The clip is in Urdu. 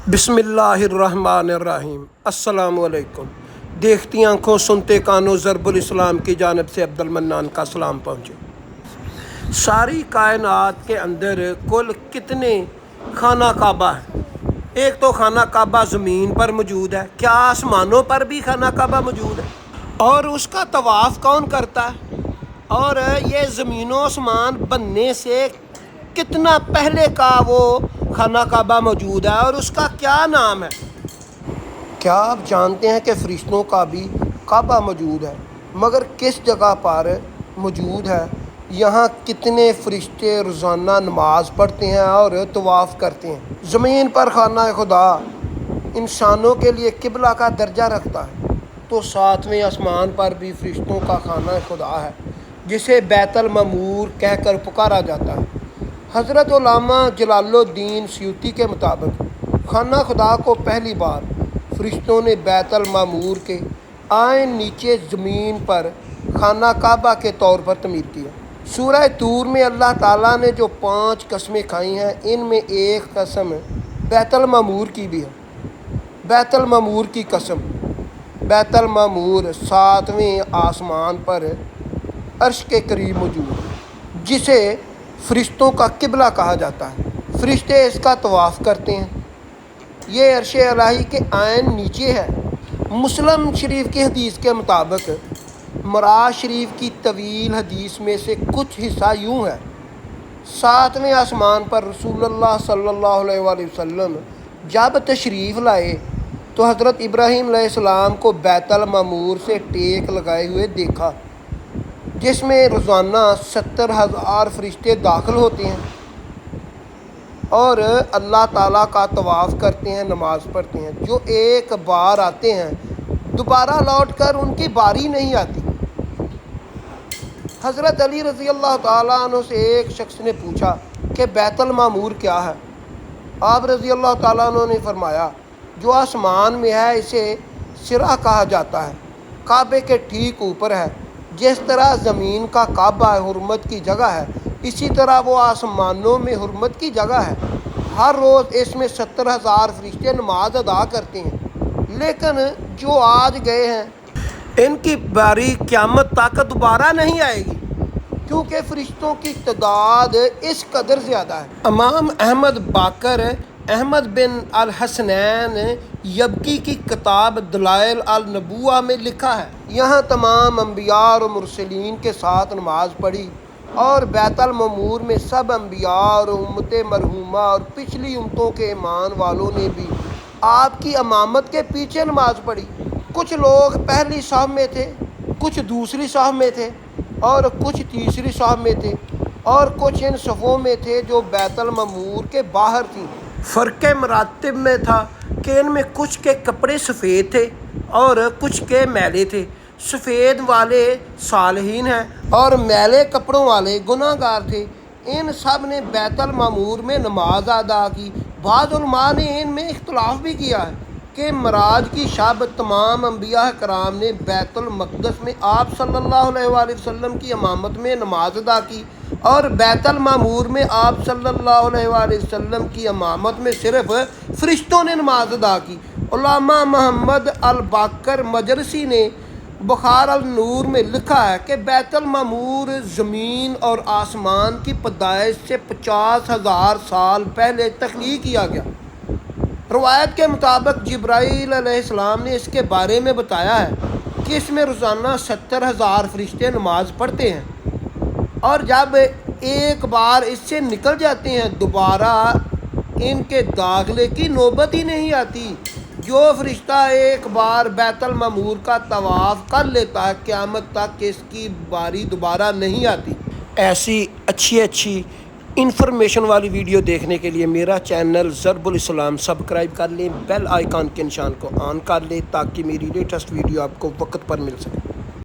بسم اللہ الرحمن الرحیم۔ السلام علیکم۔ دیکھتی آنکھوں سنتے کانوں ضرب الاسلام کی جانب سے عبد المنان کا سلام پہنچے۔ ساری کائنات کے اندر کل کتنے خانہ کعبہ ہیں؟ ایک تو خانہ کعبہ زمین پر موجود ہے، کیا آسمانوں پر بھی خانہ کعبہ موجود ہے؟ اور اس کا طواف کون کرتا ہے؟ اور یہ زمین و آسمان بننے سے کتنا پہلے کا وہ خانہ کعبہ موجود ہے اور اس کا کیا نام ہے؟ کیا آپ جانتے ہیں کہ فرشتوں کا بھی کعبہ موجود ہے، مگر کس جگہ پر موجود ہے؟ یہاں کتنے فرشتے روزانہ نماز پڑھتے ہیں اور طواف کرتے ہیں۔ زمین پر خانہ خدا انسانوں کے لیے قبلہ کا درجہ رکھتا ہے، تو ساتویں آسمان پر بھی فرشتوں کا خانہ خدا ہے جسے بیت المعمور کہہ کر پکارا جاتا ہے۔ حضرت علامہ جلال الدین سیوطی کے مطابق خانہ خدا کو پہلی بار فرشتوں نے بیت المعمور کے عین نیچے زمین پر خانہ کعبہ کے طور پر تعمیر کیا۔ سورہ طور میں اللہ تعالیٰ نے جو 5 قسمیں کھائی ہیں، ان میں ایک قسم بیت المعمور کی بھی ہے۔ بیت المعمور کی قسم۔ بیت المعمور 7ویں آسمان پر عرش کے قریب موجود ہے، جسے فرشتوں کا قبلہ کہا جاتا ہے۔ فرشتے اس کا طواف کرتے ہیں۔ یہ عرش الہی کے عین نیچے ہے۔ مسلم شریف کی حدیث کے مطابق معراج شریف کی طویل حدیث میں سے کچھ حصہ یوں ہے: 7ویں آسمان پر رسول اللہ صلی اللہ علیہ وآلہ وسلم جب تشریف لائے تو حضرت ابراہیم علیہ السلام کو بیت المعمور سے ٹیک لگائے ہوئے دیکھا، جس میں روزانہ 70,000 فرشتے داخل ہوتے ہیں اور اللہ تعالیٰ کا طواف کرتے ہیں، نماز پڑھتے ہیں۔ جو ایک بار آتے ہیں دوبارہ لوٹ کر ان کی باری نہیں آتی۔ حضرت علی رضی اللہ تعالیٰ عنہ سے ایک شخص نے پوچھا کہ بیت المعمور کیا ہے؟ آپ رضی اللہ تعالیٰ عنہ نے فرمایا، جو آسمان میں ہے اسے سرا کہا جاتا ہے، کعبے کے ٹھیک اوپر ہے۔ جس طرح زمین کا کعبہ حرمت کی جگہ ہے، اسی طرح وہ آسمانوں میں حرمت کی جگہ ہے۔ ہر روز اس میں 70,000 فرشتے نماز ادا کرتے ہیں، لیکن جو آج گئے ہیں ان کی باری قیامت تک دوبارہ نہیں آئے گی، کیونکہ فرشتوں کی تعداد اس قدر زیادہ ہے۔ امام احمد باقر احمد بن الحسنین یبکی کی کتاب دلائل النبوہ میں لکھا ہے، یہاں تمام انبیاء اور مرسلین کے ساتھ نماز پڑھی اور بیت المعمور میں سب انبیاء اور امت مرحومہ اور پچھلی امتوں کے ایمان والوں نے بھی آپ کی امامت کے پیچھے نماز پڑھی۔ کچھ لوگ پہلی صف میں تھے، کچھ دوسری صف میں تھے اور کچھ تیسری صف میں تھے، اور کچھ ان صفوں میں تھے جو بیت المعمور کے باہر تھیں۔ فرق مراتب میں تھا کہ ان میں کچھ کے کپڑے سفید تھے اور کچھ کے میلے تھے۔ سفید والے صالحین ہیں اور میلے کپڑوں والے گناہ گار تھے۔ ان سب نے بیت المعمور میں نماز ادا کی۔ بعض علماء نے ان میں اختلاف بھی کیا ہے کہ معراج کی شب تمام انبیاء کرام نے بیت المقدس میں آپ صلی اللہ علیہ وآلہ وسلم کی امامت میں نماز ادا کی، اور بیت المعمور میں آپ صلی اللہ علیہ وآلہ وسلم کی امامت میں صرف فرشتوں نے نماز ادا کی۔ علامہ محمد الباقر مجلسی نے بخار النور میں لکھا ہے کہ بیت المعمور زمین اور آسمان کی پیدائش سے 50,000 سال پہلے تخلیق کیا گیا۔ روایت کے مطابق جبرائیل علیہ السلام نے اس کے بارے میں بتایا ہے کہ اس میں روزانہ 70,000 فرشتے نماز پڑھتے ہیں، اور جب ایک بار اس سے نکل جاتے ہیں دوبارہ ان کے داخلے کی نوبت ہی نہیں آتی۔ جو فرشتہ ایک بار بیت المعمور کا طواف کر لیتا ہے، قیامت تک اس کی باری دوبارہ نہیں آتی۔ ایسی اچھی انفارمیشن والی ویڈیو دیکھنے کے لیے میرا چینل ضرب الاسلام سبسکرائب کر لیں، بیل آئیکن کے نشان کو آن کر لیں تاکہ میری لیٹسٹ ویڈیو آپ کو وقت پر مل سکے۔